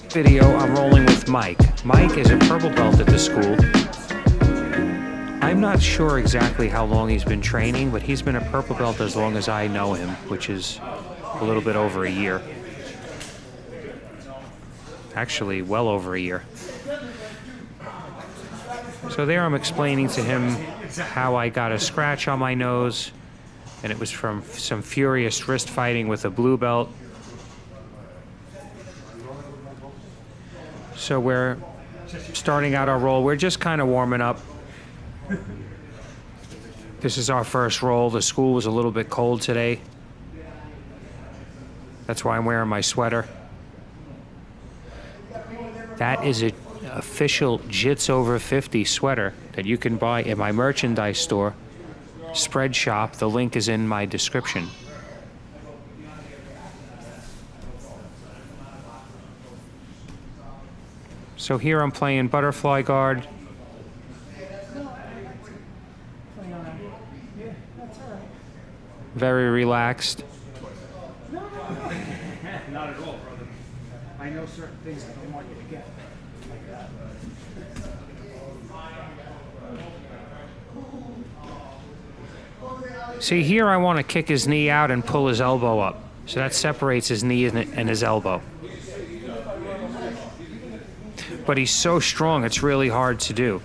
Video, I'm rolling with Mike. Mike is a purple belt at the school. I'm not sure exactly how long he's been training, but he's been a purple belt as long as I know him, which is a little bit over a year. Actually, well over a year. So there I'm explaining to him how I got a scratch on my nose, and it was from some furious wrist fighting with a blue belt. So we're starting out our roll. We're just kind of warming up. This is our first roll. The school was a little bit cold today. That's why I'm wearing my sweater. That is an official Jits over 50 sweater that you can buy at my merchandise store, Spread Shop. The link is in my description. So here I'm playing butterfly guard. Very relaxed. Not at all, brother. I know certain things I don't want you to get. See, here I want to kick his knee out and pull his elbow up. So that separates his knee and his elbow. But he's so strong, it's really hard to do.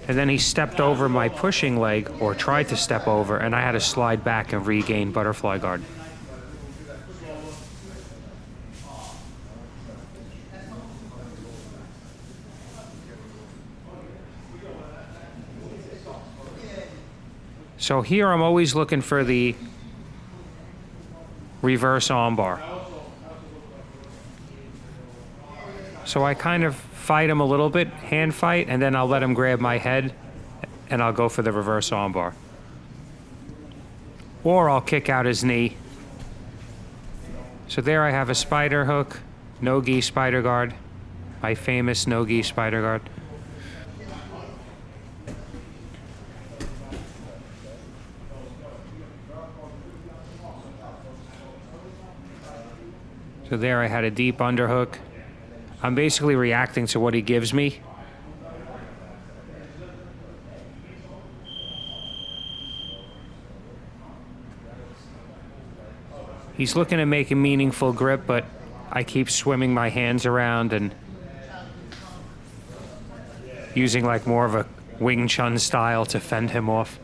And then he stepped over my pushing leg, or tried to step over, and I had to slide back and regain butterfly guard. So here I'm always looking for the reverse armbar. So I kind of fight him a little bit, hand fight, and then I'll let him grab my head and I'll go for the reverse armbar. Or I'll kick out his knee. So there I have a spider hook, no-gi spider guard, my famous no-gi spider guard. So there I had a deep underhook. I'm basically reacting to what he gives me. He's looking to make a meaningful grip, but I keep swimming my hands around and using like more of a Wing Chun style to fend him off.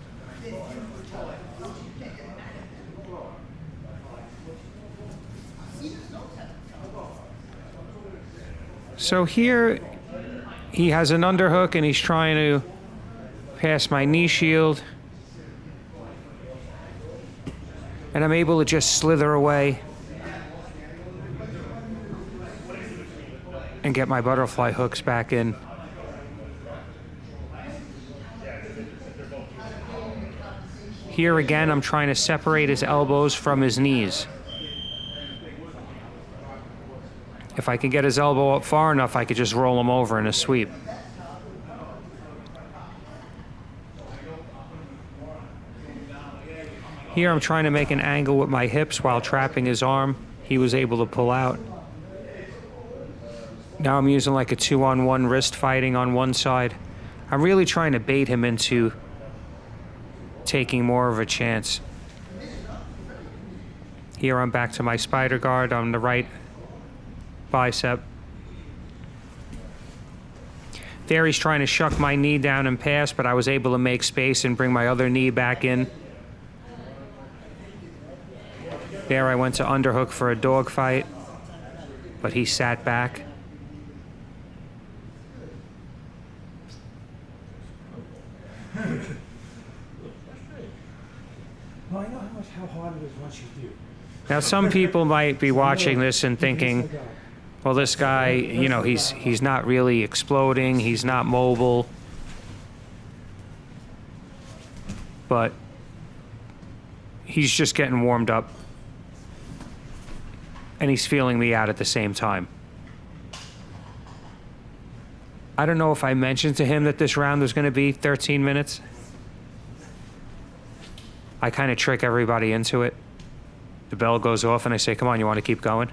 So here he has an underhook and he's trying to pass my knee shield. And I'm able to just slither away and get my butterfly hooks back in. Here again, I'm trying to separate his elbows from his knees. If I can get his elbow up far enough, I could just roll him over in a sweep. Here I'm trying to make an angle with my hips while trapping his arm. He was able to pull out. Now I'm using like a 2-on-1 wrist fighting on one side. I'm really trying to bait him into taking more of a chance. Here I'm back to my spider guard on the right bicep. There he's trying to shuck my knee down and pass, but I was able to make space and bring my other knee back in. There I went to underhook for a dog fight, but he sat back. Well, I know how hard it is once you do. Now some people might be watching this and thinking, well, this guy, you know, he's not really exploding, he's not mobile. But he's just getting warmed up. And he's feeling me out at the same time. I don't know if I mentioned to him that this round was going to be 13 minutes. I kind of trick everybody into it. The bell goes off and I say, come on, you want to keep going?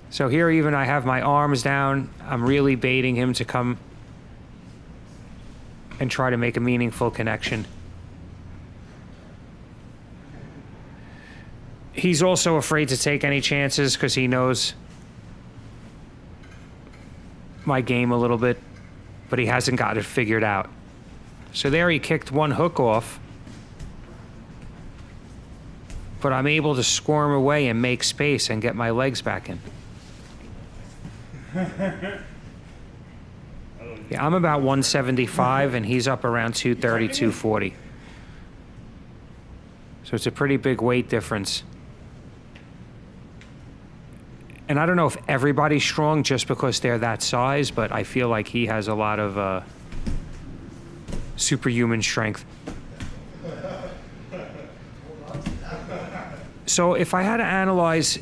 So here even I have my arms down. I'm really baiting him to come and try to make a meaningful connection. He's also afraid to take any chances because he knows my game a little bit, but he hasn't got it figured out. So there he kicked one hook off, but I'm able to squirm away and make space and get my legs back in. Yeah, I'm about 175 and he's up around 230, 240. So it's a pretty big weight difference. And I don't know if everybody's strong just because they're that size, but I feel like he has a lot of superhuman strength. So if I had to analyze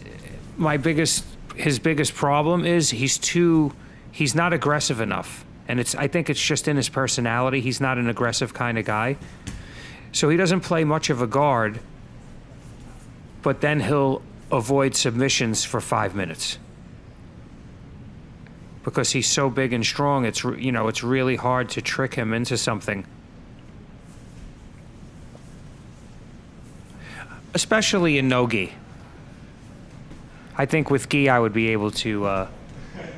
his biggest problem is he's not aggressive enough. And I think it's just in his personality. He's not an aggressive kind of guy. So he doesn't play much of a guard, but then he'll avoid submissions for 5 minutes. Because he's so big and strong, it's really hard to trick him into something. Especially in no gi. I think with gi I would be able to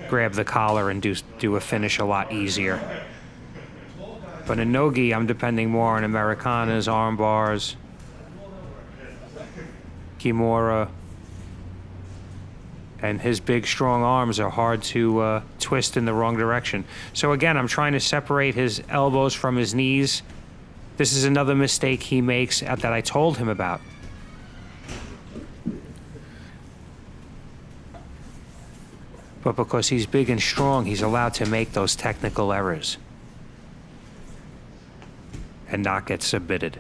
grab the collar and do a finish a lot easier. But in no gi, I'm depending more on Americanas, arm bars, Kimura, and his big, strong arms are hard to twist in the wrong direction. So again, I'm trying to separate his elbows from his knees. This is another mistake he makes that I told him about. But because he's big and strong, he's allowed to make those technical errors and not get submitted.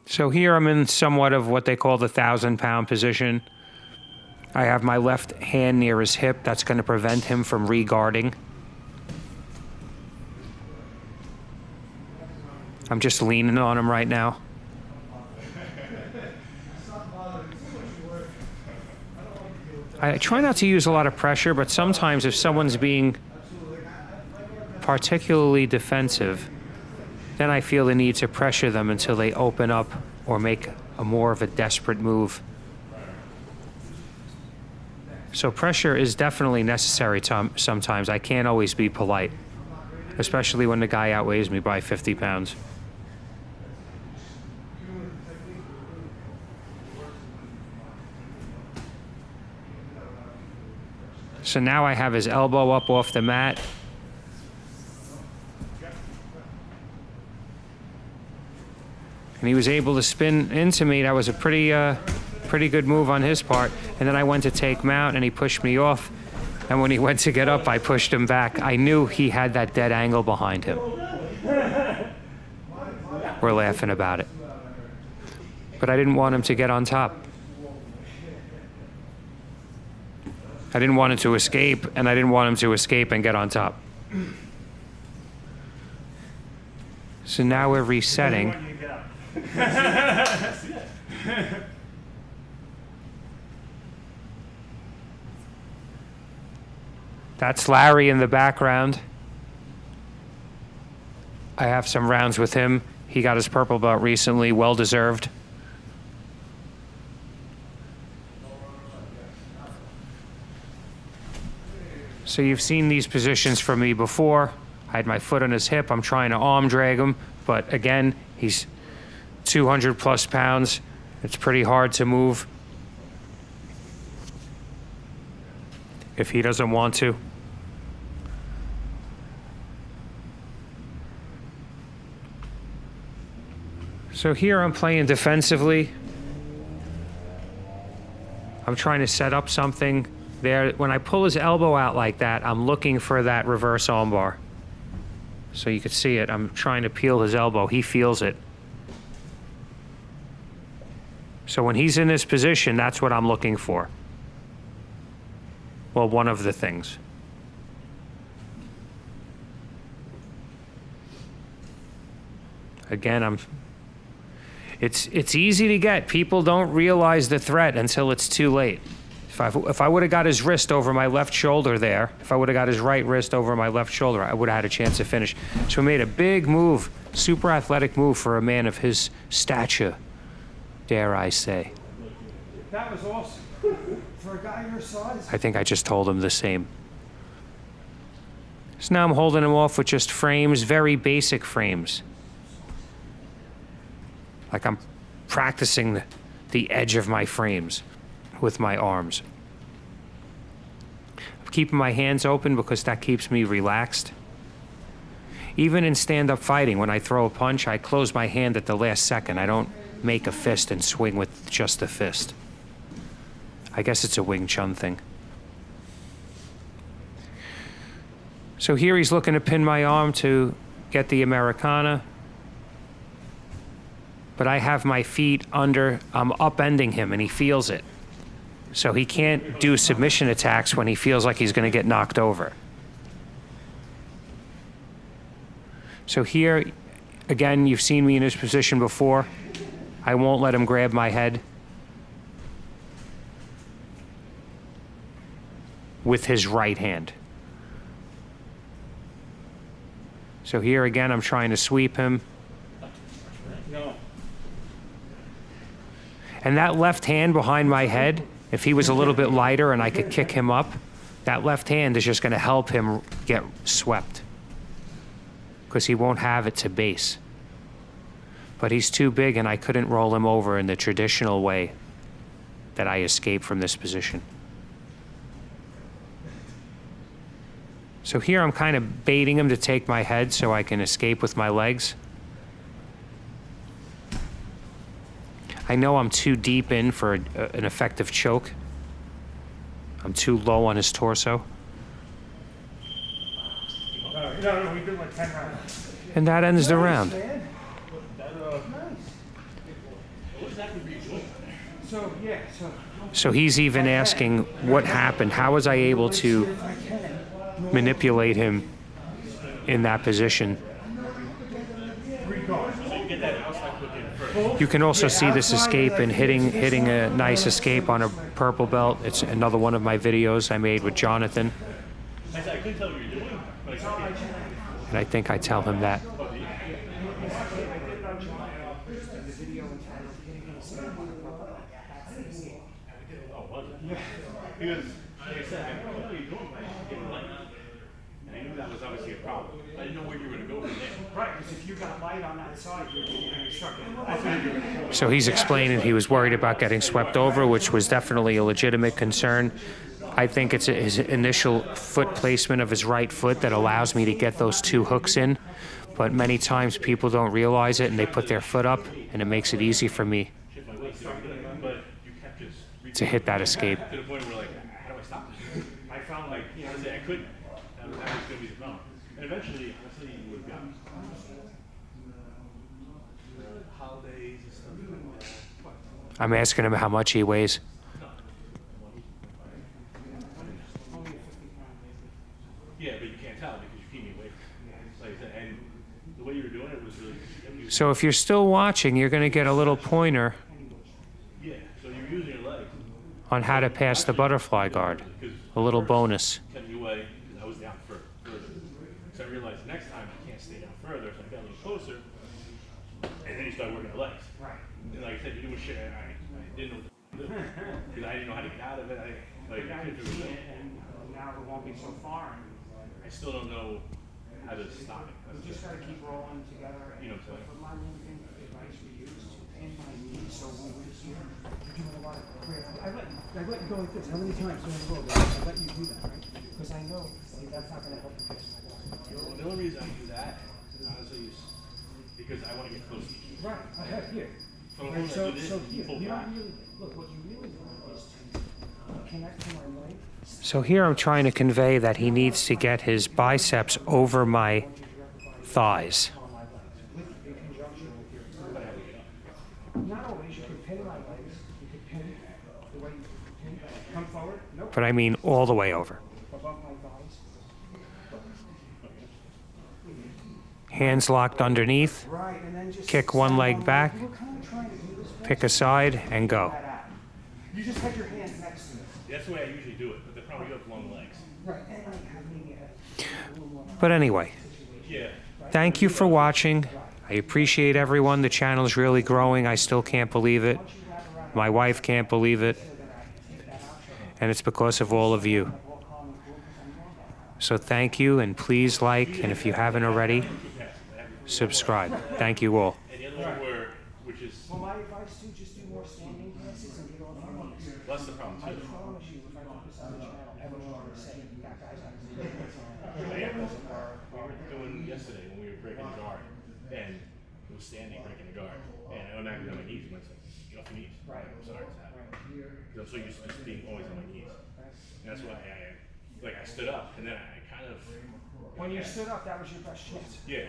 So here I'm in somewhat of what they call the 1,000-pound position. I have my left hand near his hip. That's going to prevent him from re-guarding. I'm just leaning on him right now. I try not to use a lot of pressure, but sometimes if someone's being particularly defensive, then I feel the need to pressure them until they open up or make more of a desperate move. So pressure is definitely necessary sometimes. I can't always be polite, especially when the guy outweighs me by 50 pounds. So now I have his elbow up off the mat. And he was able to spin into me. That was a pretty good move on his part. And then I went to take him out and he pushed me off. And when he went to get up, I pushed him back. I knew he had that dead angle behind him. We're laughing about it. But I didn't want him to get on top. I didn't want him to escape, and I didn't want him to escape and get on top. So now we're resetting. That's Larry in the background. I have some rounds with him. He got his purple belt recently, well deserved. So you've seen these positions from me before. I had my foot on his hip. I'm trying to arm drag him, but again, he's 200 plus pounds. It's pretty hard to move if he doesn't want to. So here I'm playing defensively. I'm trying to set up something there. When I pull his elbow out like that, I'm looking for that reverse armbar. So you can see it. I'm trying to peel his elbow. He feels it. So when he's in this position, that's what I'm looking for. Well, one of the things. Again, it's easy to get. People don't realize the threat until it's too late. If I would have got his wrist over my left shoulder there, if I would have got his right wrist over my left shoulder, I would have had a chance to finish. So he made a big move, super athletic move for a man of his stature, dare I say. That was awesome. For a guy your size. I think I just told him the same. So now I'm holding him off with just frames, very basic frames. Like I'm practicing the edge of my frames with my arms. I'm keeping my hands open because that keeps me relaxed. Even in stand-up fighting, when I throw a punch, I close my hand at the last second. I don't make a fist and swing with just the fist. I guess it's a Wing Chun thing. So here he's looking to pin my arm to get the Americana. But I have my feet under, I'm upending him and he feels it. So he can't do submission attacks when he feels like he's going to get knocked over. So here, again, you've seen me in this position before. I won't let him grab my head with his right hand. So here again, I'm trying to sweep him. No. And that left hand behind my head, if he was a little bit lighter and I could kick him up, that left hand is just going to help him get swept. Because he won't have it to base. But he's too big and I couldn't roll him over in the traditional way that I escaped from this position. So here I'm kind of baiting him to take my head so I can escape with my legs. I know I'm too deep in for an effective choke. I'm too low on his torso. No, we did like 10 rounds. And that ends the round. Nice. So, yeah, So he's even asking what happened. How was I able to manipulate him in that position? You can also see this escape and hitting a nice escape on a purple belt. It's another one of my videos I made with Jonathan. And I think I tell him that. Because, like I said, I know what you're doing, but I didn't like it. And I knew that was obviously a problem. I didn't know where you were going to go from there. right, because if you got light on that side, you're going to be stuck in. That's what you're going to do. So he's explaining he was worried about getting swept over, which was definitely a legitimate concern. I think it's his initial foot placement of his right foot that allows me to get those two hooks in. But many times people don't realize it and they put their foot up and it makes it easy for me to hit that escape. To the point where, like, how do I stop this? I found, like, you know, I couldn't. That was going to be the problem. And eventually, honestly, you would have gotten holidays and stuff like that. I'm asking him how much he weighs. Yeah, but you can't tell because you keep me away from it. Like I said, and the way you were doing it was really. So if you're still watching, you're going to get a little pointer Yeah, so you're using your legs. on how to pass the butterfly guard. A little bonus. Kept me away because I was down further. So I realized next time I can't stay down further, so I got a little closer. And then you start working the legs. Right. And like I said, you're doing shit I didn't know what to do. Because I didn't know how to get out of it. I couldn't do it. And now it won't be so far. I still don't know how to stop it. You just got to keep rolling together. You know what I'm saying? But my main thing, advice we use to pin my knee so when we're here, you're doing a lot of prayer. I let you go like this. How many times in a row? I let you do that, right? Because I know that's not going to help the patient. The only reason I do that, honestly, is because I want to get close to you. Right. I have here. So, Right, so here, pull you back. don't really, look, what you really want is to connect to my leg. So here I'm trying to convey that he needs to get his biceps over my thighs. On my legs, in conjunction with your. Not always, you can pin my legs. But I mean all the way over. above my thighs. Hands locked underneath, Right, and then just kick one stand leg on back, You were kind of trying to do this. pick a side, and go. that out. You just had your hands next to it. That's the way I usually do it, but the problem you have long legs. Right, and like have maybe a little more. But anyway, Yeah. thank you for watching. I appreciate everyone. The channel's really growing. I still can't believe it. My wife can't believe it. And it's because of all of you. So thank you, and please like, and if you haven't already, subscribe. Thank you all. And the other one where, which is, Well, my advice too, just do more standing classes and get off your knees. that's the problem I too. promise you, if I put this on the channel, everyone will say, that guy's on his knees. We were doing yesterday when we were breaking the guard, and it was standing breaking the guard, and I automatically on my knees, and I said, get off your knees. Right. I'm sorry, it's happening. I'm so used to just being always on my knees. And that's why I stood up, and then I kind of, When you stood up, that was your best chance. yeah.